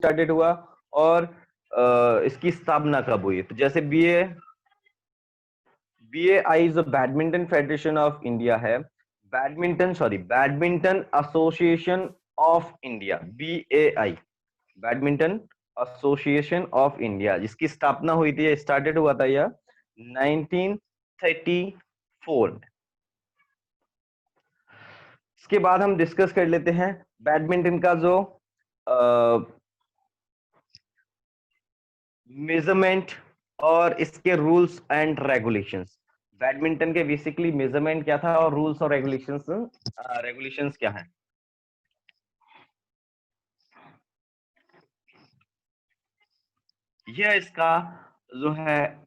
Started हुआ और इसकी स्थापना कब हुई? तो जैसे BAI जो बैडमिंटन फेडरेशन ऑफ इंडिया है, badminton association of India, BAI, badminton association of India, जिसकी स्थापना हुई थी, स्टार्टेड हुआ था यह 1934 में। इसके बाद हम डिस्कस कर लेते हैं बैडमिंटन का जो मेजरमेंट और इसके रूल्स एंड रेगुलेशंस। बैडमिंटन के बेसिकली मेजरमेंट क्या था और रूल्स और रेगुलेशंस क्या हैं? यह इसका जो है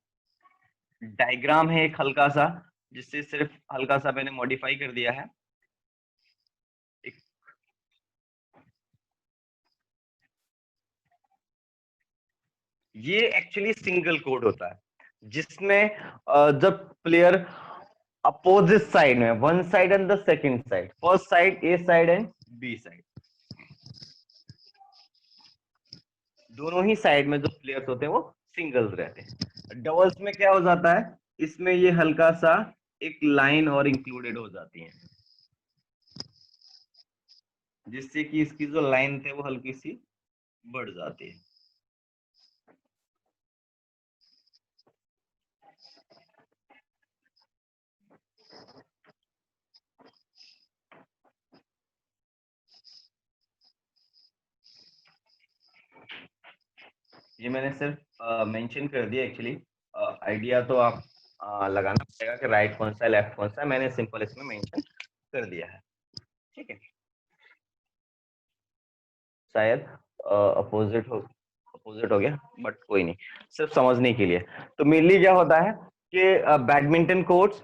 डायग्राम है एक हल्का सा, जिससे सिर्फ हल्का सा मैंने मॉडिफाई कर दिया है। ये एक्चुअली सिंगल कोड होता है, जिसमें जब प्लेयर अपोजिट साइड में, one side and the second side, first side A side and B side, दोनों ही साइड में जो प्लेयर्स होते हैं वो सिंगल्स रहते हैं। डबल्स में क्या हो जाता है, इसमें ये हल्का सा एक लाइन और इंक्लूडेड हो जाती है, जिससे कि इसकी जो लाइन थे वो हल्की सी बढ़ जाती है। ये मैंने सिर्फ मेंशन कर दिया, एक्चुअली आइडिया तो आप लगाना पड़ेगा कि राइट कौन सा है लेफ्ट कौन सा है, मैंने सिंपल इसमें मेंशन कर दिया है, ठीक है। शायद अपोजिट हो गया, बट कोई नहीं, सिर्फ समझने के लिए। तो मेनली क्या होता है कि बैडमिंटन कोर्ट्स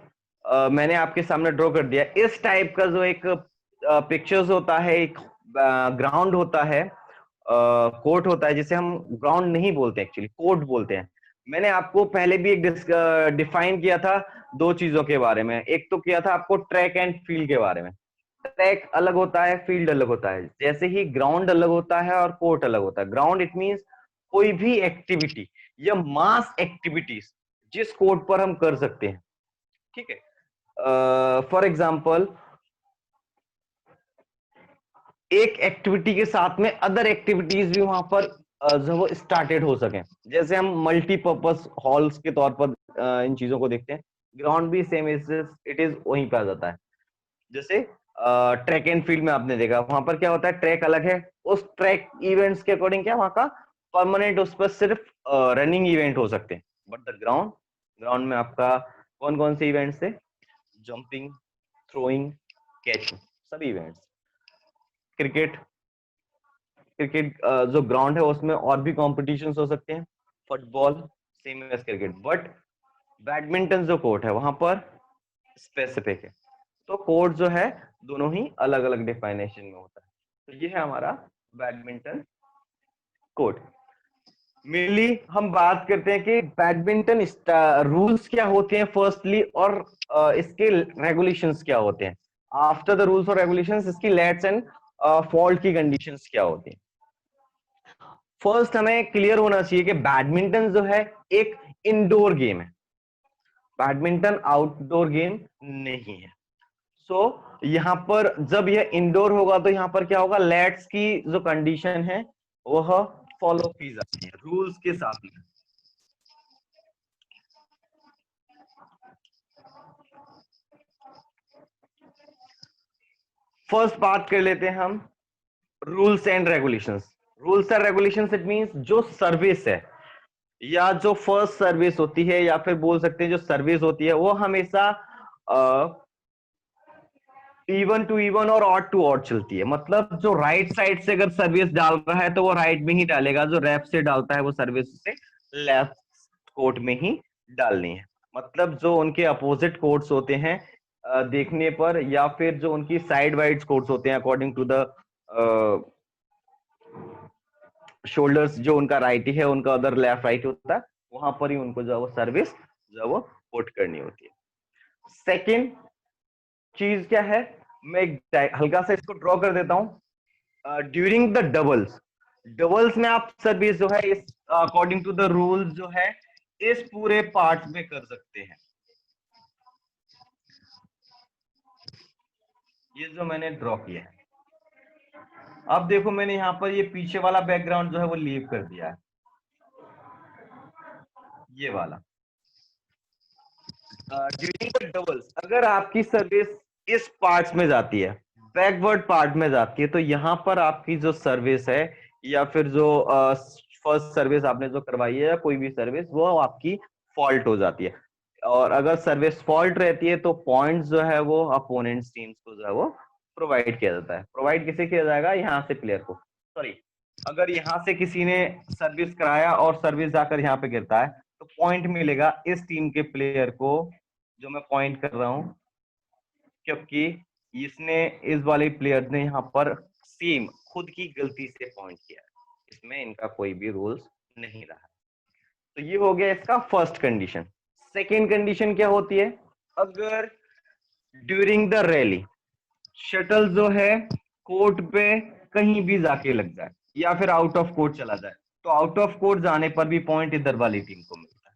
मैंने आपके सामने ड्रॉ कर दिया। इस टाइप का जो एक पिक्चर्स होता है, एक ग्राउंड होता है, कोर्ट होता है, जिसे हम ग्राउंड नहीं बोलते, एक्चुअली कोर्ट बोलते हैं। मैंने आपको पहले भी एक डिफाइन किया था दो चीजों के बारे में। एक तो किया था आपको ट्रैक एंड फील्ड के बारे में। ट्रैक अलग होता है, फील्ड अलग होता है, जैसे ही ग्राउंड अलग होता है और कोर्ट अलग होता है। ग्राउंड इट मींस कोई भी एक्टिविटी या मास एक्टिविटीज जिस कोर्ट पर हम कर सकते हैं, ठीक है। फॉर एग्जाम्पल, एक एक्टिविटी के साथ में अदर एक्टिविटीज भी वहां पर जो वो स्टार्टेड हो सके, जैसे हम मल्टीपर्पज हॉल्स के तौर पर इन चीजों को देखते हैं। ग्राउंड भी सेम इट इज वहीं पे आ जाता है। जैसे ट्रैक एंड फील्ड में आपने देखा, वहां पर क्या होता है, ट्रैक अलग है, उस ट्रैक इवेंट्स के अकॉर्डिंग क्या वहां का परमानेंट उस पर सिर्फ रनिंग इवेंट हो सकते हैं। बट द ग्राउंड, ग्राउंड में आपका कौन कौन से इवेंट्स थे? जंपिंग, थ्रोइंग, कैचिंग, सभी इवेंट्स। क्रिकेट, क्रिकेट जो ग्राउंड है उसमें और भी कॉम्पिटिशन हो सकते हैं। Football same as cricket, but badminton जो कोर्ट है वहां पर स्पेसिफिक है। तो कोर्ट जो है दोनों ही अलग अलग डिफाइनेशन में होता है। तो ये है हमारा बैडमिंटन कोर्ट। मेनली हम बात करते हैं कि बैडमिंटन रूल्स क्या होते हैं फर्स्टली, और इसके रेगुलेशंस क्या होते हैं। आफ्टर द रूल्स और रेगुलेशंस, इसकी लेट्स एंड फॉल्ट की कंडीशंस क्या होती हैं। फर्स्ट हमें क्लियर होना चाहिए कि बैडमिंटन जो है एक इंडोर गेम है, बैडमिंटन आउटडोर गेम नहीं है। सो यहां पर जब यह इंडोर होगा तो यहां पर क्या होगा, लेट्स की जो कंडीशन है वह फॉलो की जाती है रूल्स के साथ में। फर्स्ट बात कर लेते हैं हम rules and regulations. Rules and regulations it means जो सर्विस है या जो फर्स्ट सर्विस होती है, या फिर बोल सकते हैं जो सर्विस होती है, वो हमेशा इवन टू इवन और ऑड टू ऑड चलती है। मतलब जो राइट साइड से अगर सर्विस डाल रहा है तो वो राइट में ही डालेगा, जो लेफ्ट से डालता है वो सर्विस से लेफ्ट कोर्ट में ही डालनी है। मतलब जो उनके अपोजिट कोर्ट्स होते हैं देखने पर, या फिर जो उनकी साइड वाइड कोर्ट्स होते हैं अकॉर्डिंग टू द शोल्डर्स, जो उनका राइट है उनका अदर लेफ्ट राइट होता है, वहां पर ही उनको जो है वो सर्विस जो है वो पुट करनी होती है। सेकेंड चीज क्या है, मैं हल्का सा इसको ड्रॉ कर देता हूं। ड्यूरिंग द डबल्स, डबल्स में आप सर्विस जो है इस अकॉर्डिंग टू द रूल जो है इस पूरे पार्ट में कर सकते हैं। ये जो मैंने ड्रॉ किया है, अब देखो मैंने यहाँ पर ये पीछे वाला बैकग्राउंड जो है वो लीव कर दिया है, ये वाला। ड्यूरिंग द डबल्स अगर आपकी सर्विस इस पार्ट्स में जाती है, बैकवर्ड पार्ट में जाती है, तो यहाँ पर आपकी जो सर्विस है या फिर जो फर्स्ट सर्विस आपने जो करवाई है या कोई भी सर्विस, वो आपकी फॉल्ट हो जाती है। और अगर सर्विस फॉल्ट रहती है तो पॉइंट्स जो है वो अपोनेंट्स टीम्स को जो है वो प्रोवाइड किया जाता है। प्रोवाइड किसे किया जाएगा? यहाँ से प्लेयर को, सॉरी, अगर यहाँ से किसी ने सर्विस कराया और सर्विस जाकर यहाँ पे गिरता है तो पॉइंट मिलेगा इस टीम के प्लेयर को, जो मैं पॉइंट कर रहा हूं, क्योंकि इसने इस वाले प्लेयर ने यहाँ पर सेम खुद की गलती से पॉइंट किया है, इसमें इनका कोई भी रूल्स नहीं रहा। तो ये हो गया इसका फर्स्ट कंडीशन। सेकेंड कंडीशन क्या होती है? अगर ड्यूरिंग द रैली शटल जो है कोर्ट पे कहीं भी जाके लग जाए या फिर आउट ऑफ कोर्ट चला जाए, तो आउट ऑफ कोर्ट जाने पर भी पॉइंट इधर वाली टीम को मिलता है।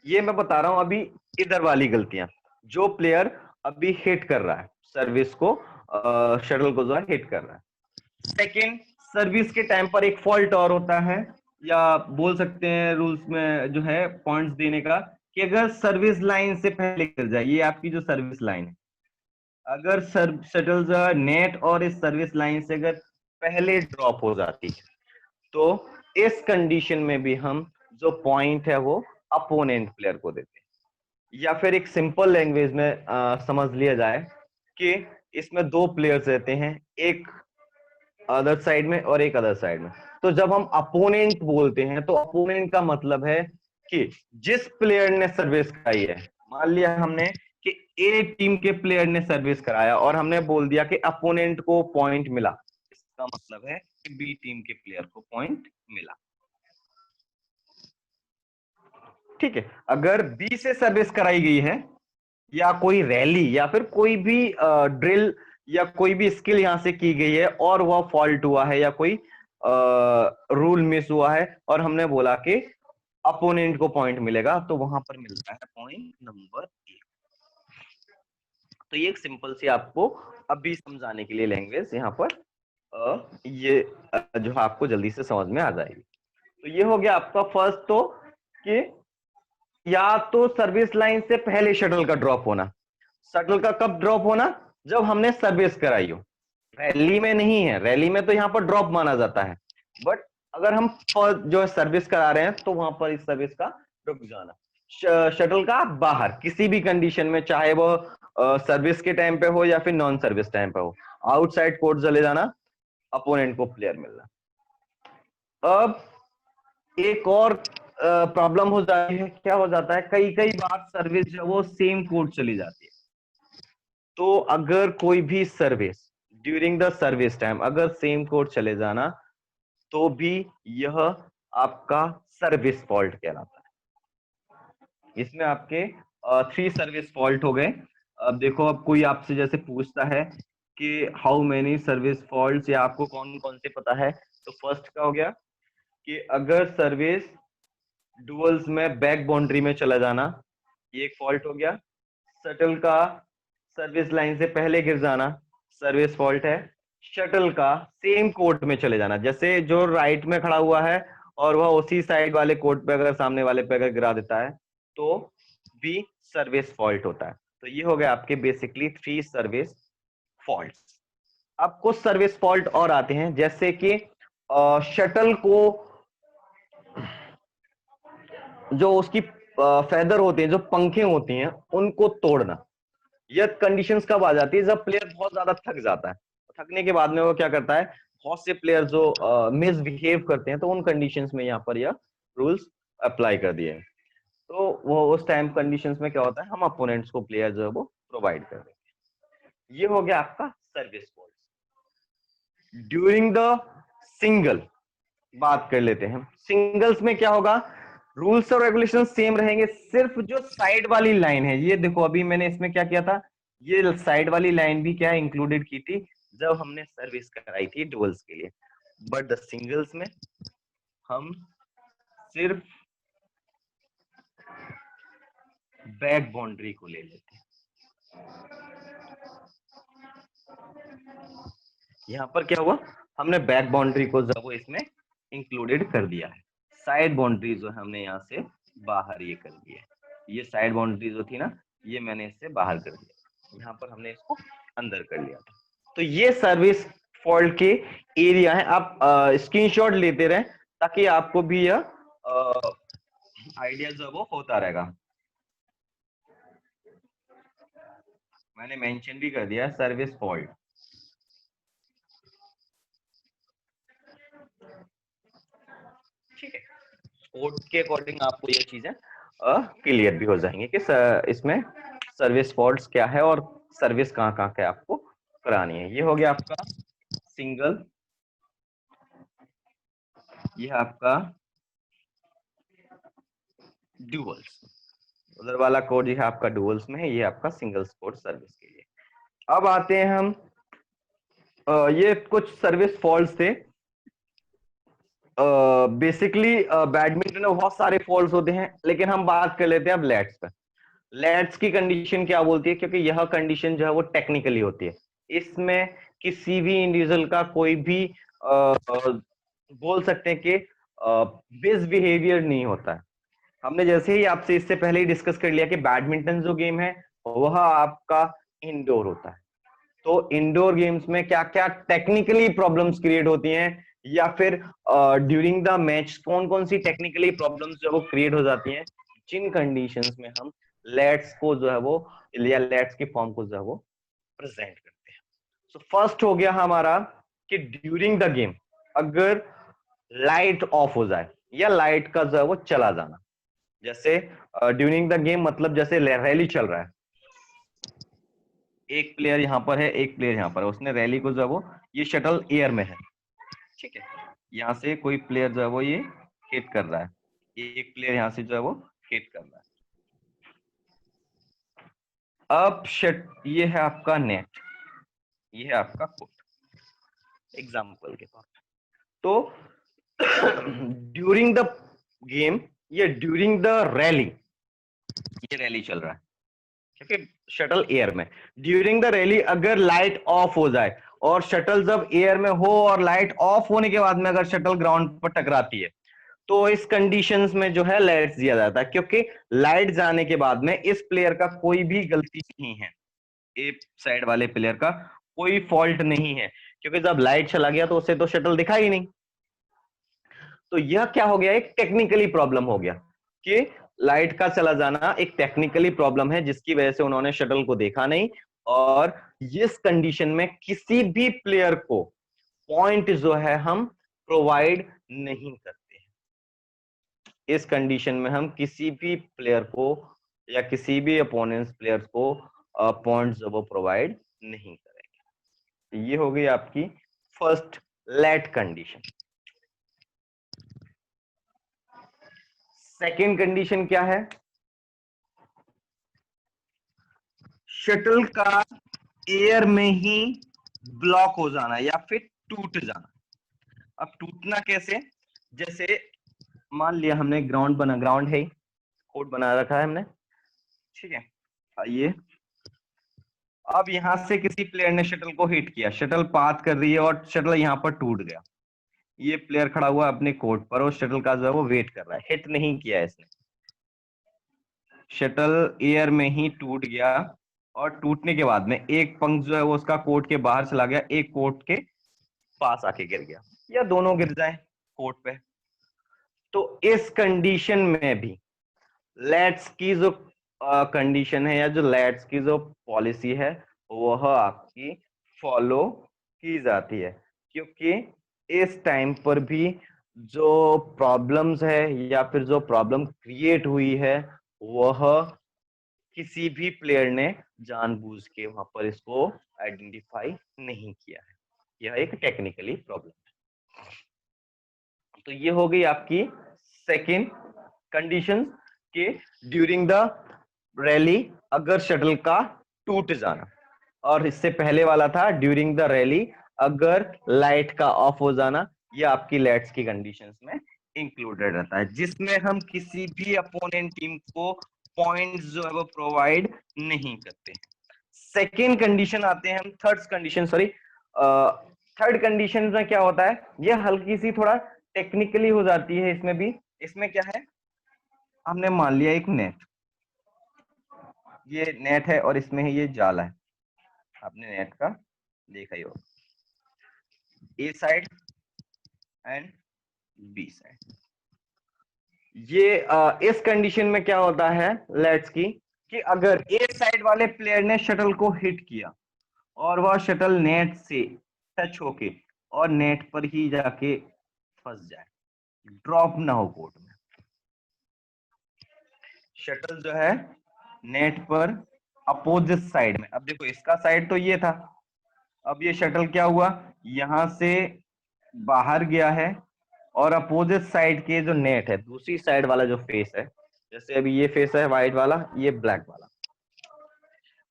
ये मैं बता रहा हूं अभी इधर वाली गलतियां, जो प्लेयर अभी हिट कर रहा है सर्विस को, शटल को जो है हिट कर रहा है। सेकेंड, सर्विस के टाइम पर एक फॉल्ट और होता है, या बोल सकते हैं रूल्स में जो है पॉइंट्स देने का, कि अगर सर्विस लाइन से पहले गिर जाए, ये आपकी जो सर्विस लाइन है, अगर शटल जो है नेट और इस सर्विस लाइन से अगर पहले ड्रॉप हो जाती है, तो इस कंडीशन में भी हम जो पॉइंट है वो अपोनेंट प्लेयर को देते हैं। या फिर एक सिंपल लैंग्वेज में समझ लिया जाए कि इसमें दो प्लेयर्स रहते हैं, एक अदर साइड में और एक अदर साइड में। तो जब हम अपोनेंट बोलते हैं तो अपोनेंट का मतलब है कि जिस प्लेयर ने सर्विस कराई है, मान लिया हमने कि ए टीम के प्लेयर ने सर्विस कराया और हमने बोल दिया कि अपोनेंट को पॉइंट मिला, इसका मतलब है कि बी टीम के प्लेयर को पॉइंट मिला। ठीक है, अगर बी से सर्विस कराई गई है या कोई रैली या फिर कोई भी ड्रिल या कोई भी स्किल यहां से की गई है और वह फॉल्ट हुआ है या कोई रूल मिस हुआ है और हमने बोला कि अपोनेंट को पॉइंट मिलेगा, तो वहां पर मिलता है पॉइंट नंबर 1। तो ये एक सिंपल सी आपको अभी समझाने के लिए लैंग्वेज यहाँ पर ये जो आपको जल्दी से समझ में आ जाएगी। तो ये हो गया आपका फर्स्ट, तो कि या तो सर्विस लाइन से पहले शटल का ड्रॉप होना। शटल का कब ड्रॉप होना? जब हमने सर्विस कराई हो, रैली में नहीं है, रैली में तो यहाँ पर ड्रॉप माना जाता है, बट अगर हम जो सर्विस करा रहे हैं तो वहां पर इस सर्विस का रुक जाना। शटल का बाहर किसी भी कंडीशन में, चाहे वो सर्विस के टाइम पे हो या फिर नॉन सर्विस टाइम पे हो, आउटसाइड कोर्ट चले जाना, अपोनेंट को प्लेयर मिलना। अब एक और प्रॉब्लम हो जाती है, क्या हो जाता है, कई कई बार सर्विस जो वो सेम कोर्ट चली जाती है। तो अगर कोई भी service during the service time अगर सेम कोर्ट चले जाना, तो भी यह आपका सर्विस फॉल्ट कहलाता है। इसमें आपके 3 सर्विस फॉल्ट हो गए। अब देखो, अब कोई आपसे जैसे पूछता है कि हाउ मेनी सर्विस फॉल्ट, या आपको कौन कौन से पता है, तो फर्स्ट का हो गया कि अगर सर्विस डुअल्स में बैक बाउंड्री में चला जाना, ये एक फॉल्ट हो गया। शटल का सर्विस लाइन से पहले गिर जाना, सर्विस फॉल्ट है। शटल का सेम कोर्ट में चले जाना, जैसे जो राइट में खड़ा हुआ है और वह उसी साइड वाले कोर्ट पे अगर सामने वाले पे अगर गिरा देता है, तो भी सर्विस फॉल्ट होता है। तो ये हो गया आपके बेसिकली 3 सर्विस फॉल्ट्स। अब कुछ सर्विस फॉल्ट और आते हैं, जैसे कि शटल को जो उसकी फेदर होते हैं, जो पंखे होती हैं, उनको तोड़ना। यह कंडीशंस कब आ जाती है? जब प्लेयर बहुत ज्यादा थक जाता है। थकने के बाद में वो क्या करता है, बहुत से प्लेयर जो मिसबिहेव करते हैं, तो उन कंडीशंस में यहाँ पर यह रूल्स अप्लाई कर दिए हैं। तो वो उस टाइम कंडीशंस में क्या होता है, हम अपोनेंट्स को प्लेयर जो है वो प्रोवाइड कर देते हैं। ये हो गया आपका service fault. During the single बात कर लेते हैं। सिंगल्स में क्या होगा, रूल्स और रेगुलेशन सेम रहेंगे, सिर्फ जो साइड वाली लाइन है, ये देखो अभी मैंने इसमें क्या किया था, ये साइड वाली लाइन भी क्या इंक्लूडेड की थी, जब हमने सर्विस कराई थी डुअल्स के लिए, बट द सिंगल्स में हम सिर्फ बैक बाउंड्री को ले लेते हैं। यहाँ पर क्या हुआ, हमने बैक बाउंड्री को जो वो इसमें इंक्लूडेड कर दिया है, साइड बाउंड्री जो हमने यहाँ से बाहर ये कर दिया है। ये साइड बाउंड्री जो थी ना, ये मैंने इससे बाहर कर दिया, यहाँ पर हमने इसको अंदर कर लिया था। तो ये सर्विस फॉल्ट के एरिया है। आप स्क्रीनशॉट लेते रहे ताकि आपको भी यह आइडिया जो वो होता रहेगा। मैंने मेंशन भी कर दिया सर्विस फॉल्ट। ठीक है, कोड के अकॉर्डिंग आपको ये चीजें क्लियर भी हो जाएंगे कि इसमें सर्विस फॉल्ट्स क्या है और सर्विस कहाँ कहाँ के आपको करानी है। ये हो गया आपका सिंगल, ये आपका डुअल्स, उधर वाला कोड ये आपका डुअल्स में है, ये आपका सिंगल्स कोड सर्विस के लिए। अब आते हैं हम ये कुछ सर्विस फॉल्ट्स थे। बेसिकली बैडमिंटन में बहुत सारे फॉल्ट्स होते हैं, लेकिन हम बात कर लेते हैं अब लेट्स पे। लेट्स की कंडीशन क्या बोलती है, क्योंकि यह कंडीशन जो है वो टेक्निकली होती है, इसमें किसी भी इंडिविजुअल का कोई भी बोल सकते हैं कि मिसबिहेवियर नहीं होता है। हमने जैसे ही आपसे इससे पहले ही डिस्कस कर लिया कि बैडमिंटन जो गेम है वह आपका इंडोर होता है। तो इंडोर गेम्स में क्या क्या टेक्निकली प्रॉब्लम्स क्रिएट होती हैं, या फिर ड्यूरिंग द मैच कौन कौन सी टेक्निकली प्रॉब्लम्स जो वो क्रिएट हो जाती हैं, जिन कंडीशंस में हम लेट्स को जो है वो, या लेट्स की फॉर्म को जो है वो प्रेजेंट करते हैं। सो फर्स्ट हो गया हमारा कि ड्यूरिंग द गेम अगर लाइट ऑफ हो जाए या लाइट का जो है वो चला जाना। जैसे ड्यूरिंग द गेम मतलब जैसे रैली चल रहा है, एक प्लेयर यहाँ पर है, एक प्लेयर यहाँ पर है, उसने रैली को जो है वो, ये शटल एयर में है, ठीक है, यहाँ से कोई प्लेयर जो है वो ये हिट कर रहा है, एक प्लेयर यहाँ से जो है वो हिट कर रहा है। अब ये है आपका नेट, ये है आपका कोर्ट एग्जाम्पल के तौर पर। तो ड्यूरिंग द गेम या ड्यूरिंग द रैली, ये रैली चल रहा है क्योंकि शटल एयर में, ड्यूरिंग द रैली अगर लाइट ऑफ हो जाए और शटल जब एयर में हो और लाइट ऑफ होने के बाद में अगर शटल ग्राउंड पर टकराती है, तो इस कंडीशंस में जो है लेट्स दिया जाता है, क्योंकि लाइट जाने के बाद में इस प्लेयर का कोई भी गलती नहीं है, ए साइड वाले प्लेयर का कोई फॉल्ट नहीं है, क्योंकि जब लाइट चला गया तो उसे तो शटल दिखा ही नहीं। तो यह क्या हो गया, एक टेक्निकली प्रॉब्लम हो गया कि लाइट का चला जाना एक टेक्निकली प्रॉब्लम है, जिसकी वजह से उन्होंने शटल को देखा नहीं, और इस कंडीशन में किसी भी प्लेयर को पॉइंट जो है हम प्रोवाइड नहीं करते हैं। इस कंडीशन में हम किसी भी प्लेयर को या किसी भी अपोनेंट्स प्लेयर्स को पॉइंट्स जो वो प्रोवाइड नहीं करेंगे। ये हो गई आपकी first let condition. Second condition क्या है, शटल का एयर में ही ब्लॉक हो जाना या फिर टूट जाना। अब टूटना कैसे, जैसे मान लिया हमने ग्राउंड है, कोर्ट बना रखा है हमने, ठीक है, आइए अब यहां से किसी प्लेयर ने शटल को हिट किया, शटल पाथ कर रही है और शटल यहां पर टूट गया, ये प्लेयर खड़ा हुआ अपने कोर्ट पर और शटल का जो है वो वेट कर रहा है, हिट नहीं किया इसने, शटल एयर में ही टूट गया और टूटने के बाद में एक पंख जो है वो उसका कोर्ट के बाहर चला गया, एक कोर्ट के पास आके गिर गया, या दोनों गिर जाए कोर्ट पे। तो इस कंडीशन में भी लेट्स की जो कंडीशन है या जो लेट्स की जो पॉलिसी है वह आपकी फॉलो की जाती है, क्योंकि इस टाइम पर भी जो प्रॉब्लम्स है या फिर जो प्रॉब्लम क्रिएट हुई है वह किसी भी प्लेयर ने जानबूझ के वहां पर इसको आइडेंटिफाई नहीं किया है, यह एक टेक्निकली प्रॉब्लम है। तो ये हो गई आपकी सेकेंड कंडीशन के ड्यूरिंग द रैली अगर शटल का टूट जाना। और इससे पहले वाला था ड्यूरिंग द रैली अगर लाइट का ऑफ हो जाना, ये आपकी लेट्स की कंडीशंस में इंक्लूडेड रहता है, जिसमें हम किसी भी अपोनेंट टीम को पॉइंट्स जो है वो प्रोवाइड नहीं करते। सेकेंड कंडीशन आते हैं हम, third condition, sorry, third condition में क्या होता है, ये हल्की सी थोड़ा टेक्निकली हो जाती है इसमें भी। इसमें क्या है, हमने मान लिया एक नेट, ये नेट है और इसमें ये जाल है, आपने नेट का देखा ही होगा, ए साइड एंड बी साइड। ये इस कंडीशन में क्या होता है लेट्स की, कि अगर ए साइड वाले प्लेयर ने शटल को हिट किया और वह शटल नेट से टच होके और नेट पर ही जाके फंस जाए, ड्रॉप ना हो कोर्ट में, शटल जो है नेट पर अपोजिट साइड में, अब देखो इसका साइड तो ये था, अब ये शटल क्या हुआ, यहां से बाहर गया है और अपोजिट साइड के जो नेट है, दूसरी साइड वाला जो फेस है, जैसे अभी ये फेस है व्हाइट वाला, ये ब्लैक वाला,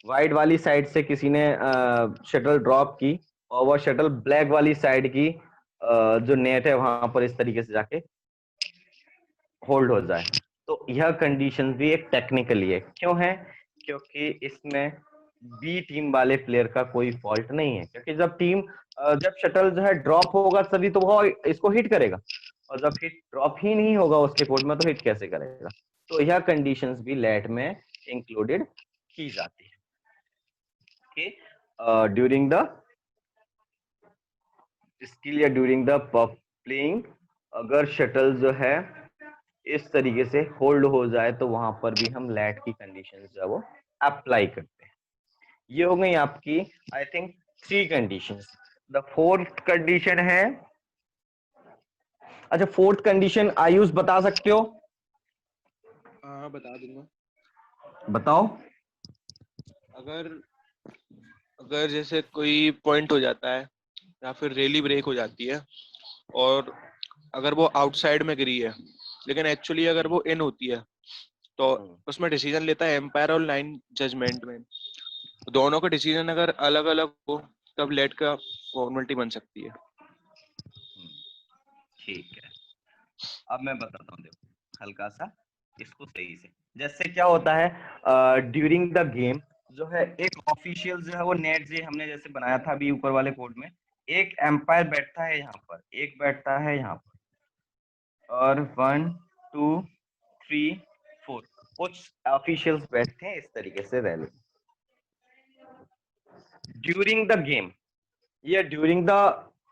व्हाइट वाली साइड से किसी ने शटल ड्रॉप की और वह शटल ब्लैक वाली साइड की जो नेट है वहां पर इस तरीके से जाके होल्ड हो जाए, तो यह कंडीशन भी एक टेक्निकली है। क्यों है, क्योंकि इसमें बी टीम वाले प्लेयर का कोई फॉल्ट नहीं है, क्योंकि जब शटल जो है ड्रॉप होगा तभी तो वो इसको हिट करेगा, और जब हिट ड्रॉप ही नहीं होगा उसके कोर्ट में तो हिट कैसे करेगा, तो यह कंडीशंस भी लेट में इंक्लूडेड की जाती है। ड्यूरिंग द स्किल या ड्यूरिंग द प्लेइंग, अगर शटल जो है इस तरीके से होल्ड हो जाए तो वहां पर भी हम लेट की कंडीशन जो है वो अप्लाई करते हैं। ये हो गई आपकी I think 3 conditions. The fourth condition है, अच्छा फोर्थ कंडीशन आयुष बता सकते हो? हाँ बता दूंगा। बताओ। अगर अगर जैसे कोई पॉइंट हो जाता है या फिर रैली ब्रेक हो जाती है और अगर वो आउटसाइड में गिरी है, लेकिन एक्चुअली अगर वो इन होती है तो उसमें डिसीजन लेता है एम्पायर और लाइन जजमेंट में, दोनों का डिसीजन अगर अलग अलग हो तब लेट का फॉर्मेलिटी बन सकती है। ठीक है, अब मैं बताता हूँ, देखो हल्का सा इसको सही से, जैसे क्या होता है ड्यूरिंग द गेम जो है एक ऑफिशियल जो है वो नेट जे हमने जैसे बनाया था अभी ऊपर वाले कोर्ट में, एक एम्पायर बैठता है यहाँ पर, एक बैठता है यहाँ पर, और 1 2 3 4 कुछ ऑफिशियल्स बैठते हैं इस तरीके से रैली ड्यूरिंग द गेम या ड्यूरिंग द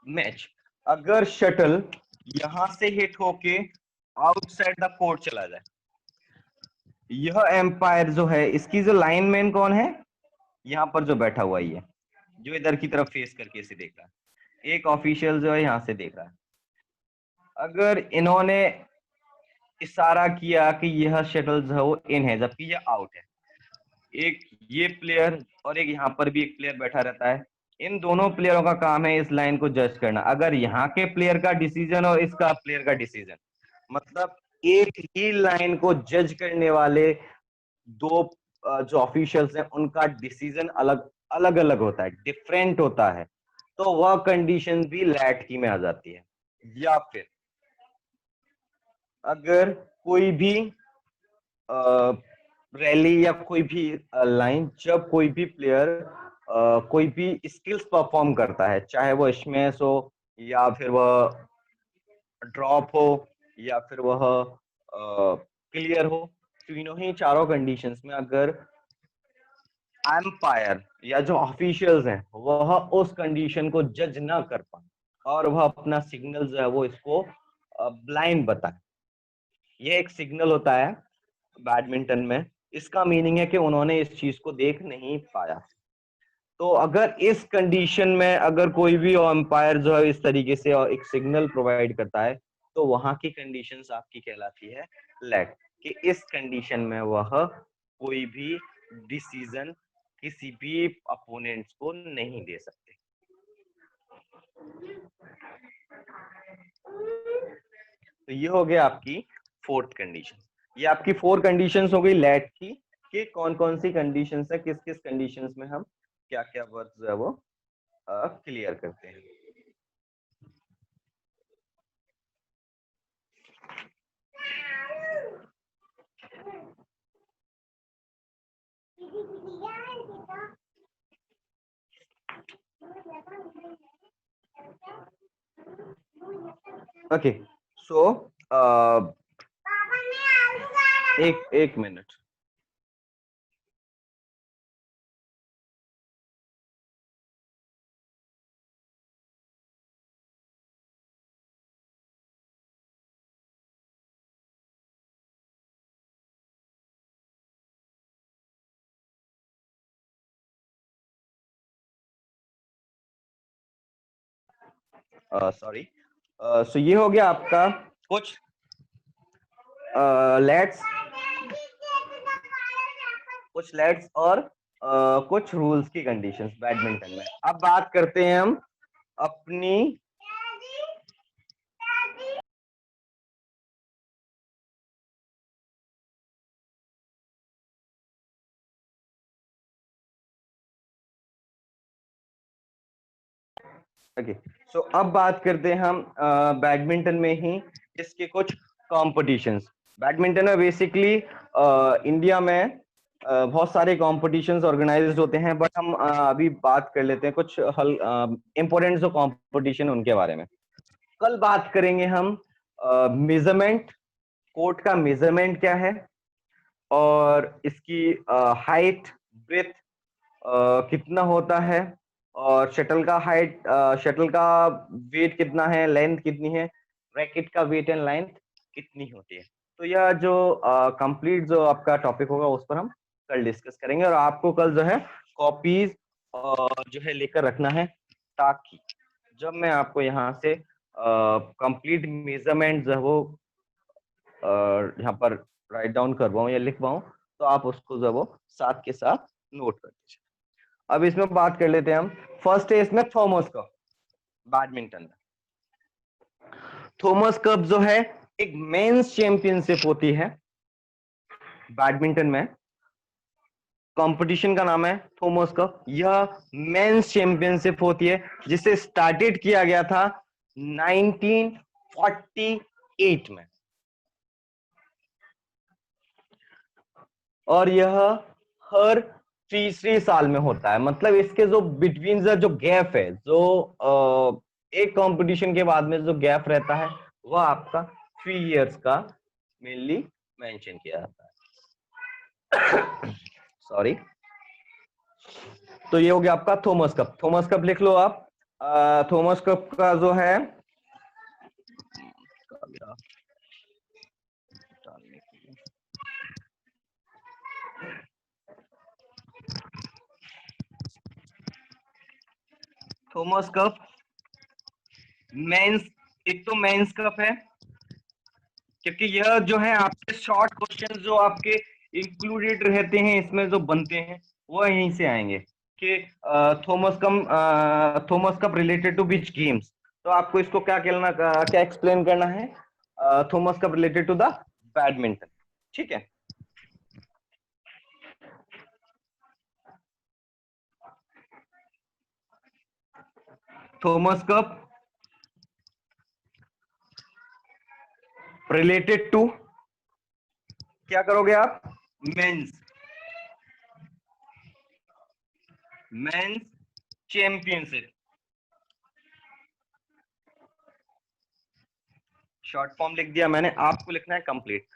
मैच। अगर शटल यहां से हिट होके आउटसाइड द कोर्ट चला जाए, यह एम्पायर जो है, इसकी जो लाइन मैन कौन है, यहाँ पर जो बैठा हुआ है, जो इधर की तरफ फेस करके इसे देख रहा है, एक ऑफिशियल जो है यहाँ से देख रहा है, अगर इन्होंने इशारा किया कि यह शटल जो है वो इन है जबकि यह आउट है, एक ये प्लेयर और एक यहाँ पर भी एक प्लेयर बैठा रहता है, इन दोनों प्लेयरों का काम है इस लाइन को जज करना। अगर यहाँ के प्लेयर का डिसीजन और इसका प्लेयर का डिसीजन, मतलब एक ही लाइन को जज करने वाले दो जो ऑफिशियल्स हैं उनका डिसीजन अलग अलग अलग होता है, डिफरेंट होता है, तो वह कंडीशन भी लैट की में आ जाती है। या फिर अगर कोई भी रैली या कोई भी लाइन, जब कोई भी प्लेयर कोई भी स्किल्स परफॉर्म करता है, चाहे वो स्मैश हो या फिर वह ड्रॉप हो या फिर वह क्लियर हो, तीनों ही चारों कंडीशंस में अगर एम्पायर या जो ऑफिशियल्स हैं वह उस कंडीशन को जज ना कर पाए और वह अपना सिग्नल जो है वो इसको ब्लाइंड बताए, ये एक सिग्नल होता है बैडमिंटन में, इसका मीनिंग है कि उन्होंने इस चीज को देख नहीं पाया। तो अगर इस कंडीशन में अगर कोई भी अंपायर जो है इस तरीके से और एक सिग्नल प्रोवाइड करता है, तो वहां की कंडीशंस आपकी कहलाती है लेट, कि इस कंडीशन में वह कोई भी डिसीजन किसी भी अपोनेंट्स को नहीं दे सकते। तो ये हो गया आपकी फोर्थ कंडीशन। ये आपकी 4 कंडीशंस हो गई लेट की, कि कौन कौन सी कंडीशंस है, किस किस कंडीशंस में हम क्या क्या वर्क जो है वो क्लियर करते हैं। ओके, सो एक एक मिनट। सॉरी, सो ये हो गया आपका कुछ लेट्स और कुछ रूल्स की कंडीशंस बैडमिंटन में। अब बात करते हैं हम अपनी ओके, सो अब बात करते हैं हम बैडमिंटन में ही इसके कुछ कॉम्पिटिशन्स। बैडमिंटन में बेसिकली इंडिया में बहुत सारे कॉम्पिटिशन्स ऑर्गेनाइज्ड होते हैं, बट हम अभी बात कर लेते हैं कुछ इंपॉर्टेंट जो कॉम्पिटिशन उनके बारे में। कल बात करेंगे हम मेजरमेंट, कोर्ट का मेजरमेंट क्या है, और इसकी हाइट ब्रेथ कितना होता है, और शटल का वेट कितना है, लेंथ कितनी है, रैकेट का वेट एंड लेंथ कितनी होती है। तो यह जो कंप्लीट जो आपका टॉपिक होगा उस पर हम कल डिस्कस करेंगे, और आपको कल जो है कॉपीज जो है लेकर रखना है, ताकि जब मैं आपको यहाँ से कंप्लीट मेजरमेंट जो है वो यहाँ पर राइट डाउन करवाऊं या लिखवाऊं, तो आप उसको जो है वो साथ के साथ नोट कर दीजिए। अब इसमें बात कर लेते हैं हम। फर्स्ट है इसमें थॉमस कप। बैडमिंटन में थॉमस कप जो है एक मेंस चैंपियनशिप होती है बैडमिंटन में। कंपटीशन का नाम है थॉमस कप। यह मेंस चैंपियनशिप होती है, जिसे स्टार्टेड किया गया था 1948 में, और यह हर तीसरे साल में होता है। मतलब इसके जो बिटवीन जो गैप है, जो एक कंपटीशन के बाद में जो गैप रहता है, वह आपका 3 इयर्स का मेनली मेंशन किया जाता है। सॉरी, तो ये हो गया आपका थॉमस कप। थॉमस कप लिख लो आप। थॉमस कप का जो है थॉमस कप मेंस, एक तो मेंस कप है, क्योंकि यह जो है आपके शॉर्ट क्वेश्चन जो आपके इंक्लूडेड रहते हैं इसमें जो बनते हैं, वो यहीं से आएंगे कि Thomas cup related to which games. तो आपको इसको क्या एक्सप्लेन करना है, Thomas cup related to the badminton. ठीक है, थॉमस कप रिलेटेड टू, क्या करोगे आप, men's men's championship. Short form लिख दिया मैंने, आपको लिखना है complete.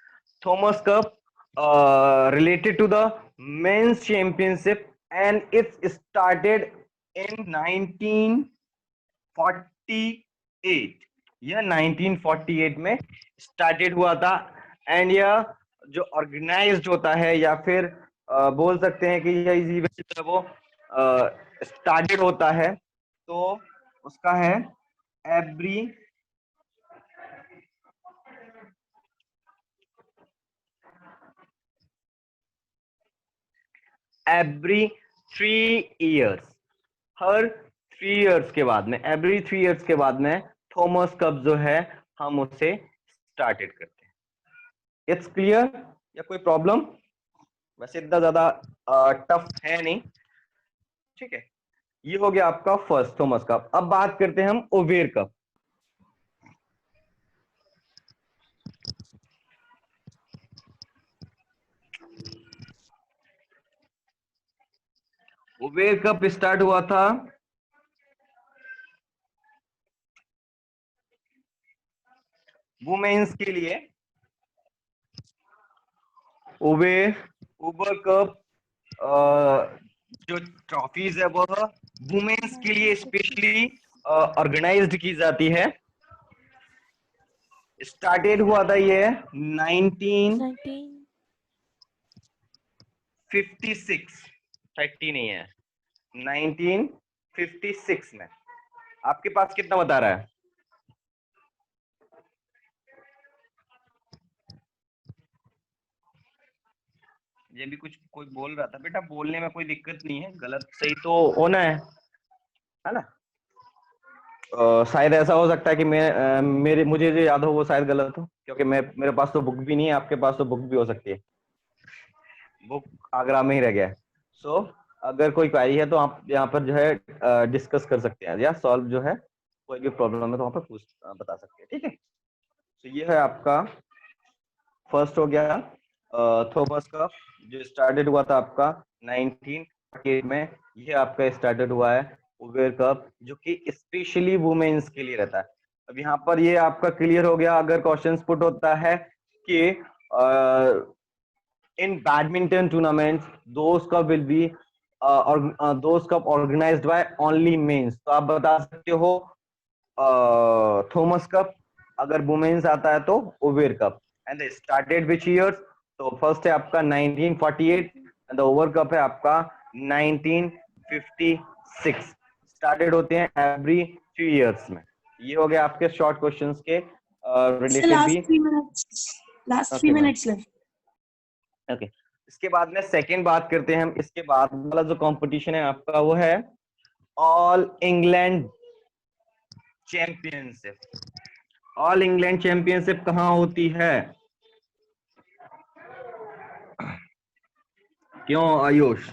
Thomas cup related to the men's championship, and it's started in 1948। यह 1948 में स्टार्टेड हुआ था, एंड यह जो ऑर्गेनाइज्ड होता है, या फिर बोल सकते हैं कि यह इस इवेंट जो है वो स्टार्टेड होता है, तो उसका है एवरी एवरी 3 इयर्स। हर 3 इयर्स के बाद में, एवरी 3 इयर्स के बाद में थॉमस कप जो है हम उसे स्टार्टेड करते हैं। इट्स क्लियर, या कोई प्रॉब्लम? वैसे इतना ज्यादा टफ है नहीं। ठीक है, ये हो गया आपका फर्स्ट थॉमस कप। अब बात करते हैं हम over cup. Over cup start हुआ था वुमेन्स के लिए। ओवर कप जो ट्रॉफीज है वो वुमेन्स के लिए स्पेशली ऑर्गेनाइज्ड की जाती है। स्टार्टेड हुआ था ये 1956, 30 नहीं है, 1956 में। आपके पास कितना बता रहा है? ये भी कुछ कोई बोल रहा था बेटा, बोलने में कोई दिक्कत नहीं है, गलत सही तो होना है ना? शायद ऐसा हो सकता है कि मुझे जो याद हो वो शायद गलत हो, क्योंकि मेरे पास तो बुक भी नहीं है, आपके पास तो बुक भी हो सकती है, बुक आगरा में ही रह गया है। सो अगर कोई क्वेरी है तो आप यहाँ पर जो है डिस्कस कर सकते हैं, या सॉल्व जो है कोई भी प्रॉब्लम है तो वहाँ पर बता सकते हैं, ठीक है। तो ये है आपका फर्स्ट हो गया थॉमस कप, जो स्टार्टेड हुआ था आपका 1948 में। ये आपका स्टार्टेड हुआ है ओवेर कप, जो कि स्पेशली वुमेन्स के लिए रहता है। अब यहाँ पर ये आपका क्लियर हो गया। अगर क्वेश्चंस पुट होता है कि in badminton tournaments those cup will be those cup organized by only men's, तो आप बता सकते हो थॉमस कप। अगर वुमेन्स आता है तो over cup. And started which years, तो फर्स्ट है आपका 1948 एंड ओवर कप है आपका 1956। स्टार्टेड होते हैं एवरी 3 इयर्स में। ये हो गया आपके शॉर्ट क्वेश्चंस के रिलेटेड भी। Last okay 3 ma'am, minutes left. Okay. इसके बाद में सेकंड बात करते हैं हम। इसके बाद वाला जो कंपटीशन है आपका वो है all England championship. All England championship कहाँ होती है? क्यों आयुष?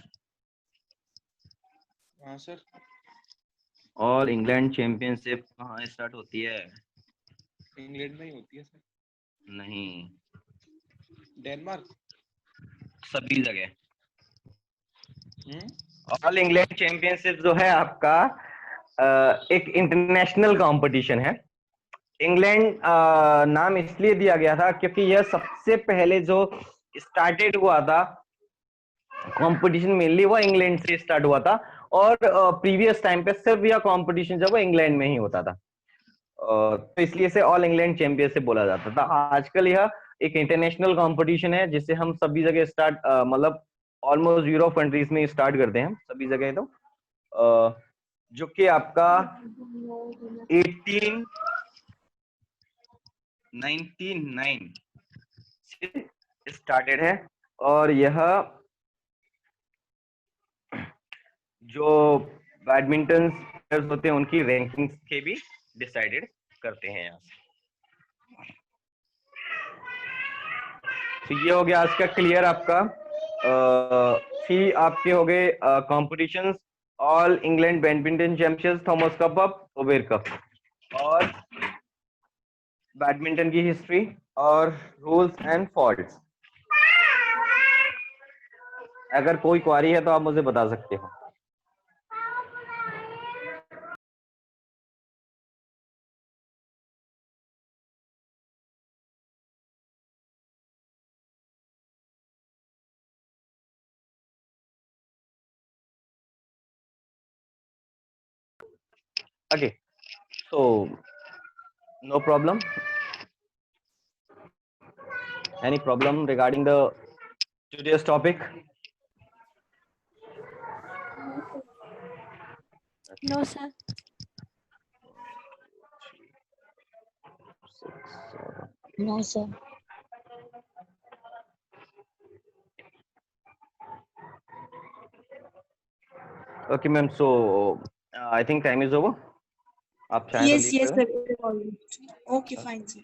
हाँ सर। ऑल इंग्लैंड चैंपियनशिप कहाँ स्टार्ट होती है? इंग्लैंड में ही होती है सर। नहीं, डेनमार्क। सभी जगह। ऑल इंग्लैंड चैंपियनशिप जो है आपका एक इंटरनेशनल कंपटीशन है। इंग्लैंड नाम इसलिए दिया गया था क्योंकि यह सबसे पहले जो स्टार्टेड हुआ था कंपटीशन, मेनली वो इंग्लैंड से स्टार्ट हुआ था। और प्रीवियस टाइम पे सिर्फ यह कंपटीशन जब वो इंग्लैंड में ही होता था, तो इसलिए इसे ऑल इंग्लैंड चैंपियनशिप बोला जाता था। आजकल यह एक इंटरनेशनल कंपटीशन है जिसे हम सभी जगह स्टार्ट मतलब ऑलमोस्ट यूरोप कंट्रीज में स्टार्ट करते हैं सभी जगह। तो जो कि आपका 1899 से स्टार्टेड है। और यह जो बैडमिंटन प्लेयर्स होते हैं उनकी रैंकिंग्स के भी डिसाइडेड करते हैं यहाँ से। तो ये हो गया आज का क्लियर आपका। फिर आपके हो गए competitions, all England badminton champions, Thomas cup, over cup, और बैडमिंटन की हिस्ट्री और रूल्स एंड फॉल्ट्स। अगर कोई क्वारी है तो आप मुझे बता सकते हो। Okay, so no problem. Any problem regarding the today's topic? No, sir. No, sir. Okay, ma'am. So I think time is over. आप चाहें तो Yes, लीव yes, करें। sir. It is all right. Okay, fine, sir.